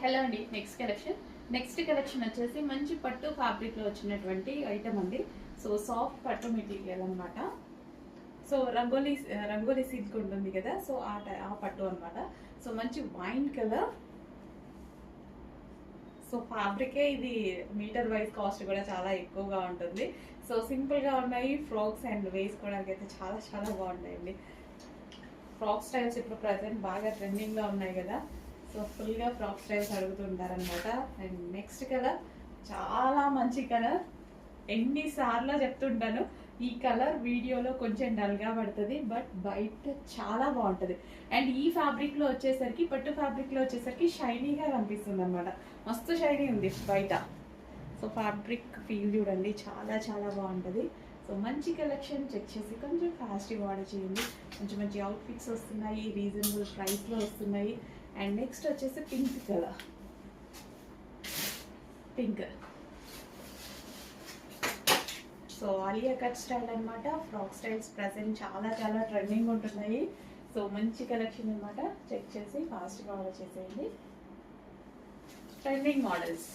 Hello అండి. Next collection వచ్చేసి మంచి పట్టు ఫ్యాబ్రిక్లో వచ్చినటువంటి ఐటమ్ అండి. సో సాఫ్ట్ పట్టు మెటీరియల్ అనమాట. సో రంగోలీ సిల్క్ ఉంటుంది కదా, సో ఆ పట్టు అనమాట. సో మంచి వైన్ కలర్. సో ఫ్యాబ్రికే ఇది మీటర్ వైజ్ కాస్ట్ కూడా చాలా ఎక్కువగా ఉంటుంది. సో సింపుల్గా ఉన్నాయి ఫ్రాక్స్ అండ్ వేసుకోవడానికి అయితే చాలా చాలా బాగుంటాయండి. ఫ్రాక్ స్టైల్స్ ఇప్పుడు ప్రజెంట్ బాగా ట్రెండింగ్లో ఉన్నాయి కదా, సో ఫుల్గా ఫ్రాక్ స్టైల్స్ అడుగుతుంటారనమాట. అండ్ నెక్స్ట్ కలర్ చాలా మంచి కలర్. ఎన్నిసార్లు చెప్తుంటాను, ఈ కలర్ వీడియోలో కొంచెం డల్గా పడుతుంది, బట్ బయట చాలా బాగుంటుంది. అండ్ ఈ ఫ్యాబ్రిక్లో వచ్చేసరికి, పట్టు ఫ్యాబ్రిక్లో వచ్చేసరికి షైనీగా కనిపిస్తుంది అనమాట. మస్తు షైనీ ఉంది బయట. సో ఫ్యాబ్రిక్ ఫీల్ చూడండి, చాలా చాలా బాగుంటుంది. సో మంచి కలెక్షన్ చెక్ చేసి కొంచెం ఫాస్ట్గా ఆర్డర్ చేయండి. మంచి మంచి అవుట్ఫిట్స్ వస్తున్నాయి, రీజనబుల్ ప్రైస్లో వస్తున్నాయి. అండ్ నెక్స్ట్ వచ్చేసి pink colour. So Alia cut style అనమాట. ఫ్రాక్ స్టైల్స్ ప్రజెంట్ చాలా చాలా ట్రెండింగ్ ఉంటున్నాయి. సో మంచి కలెక్షన్ అనమాట. చెక్ చేసి ఫాస్ట్గా ఆర్డర్ చేసేయండి. Trending models.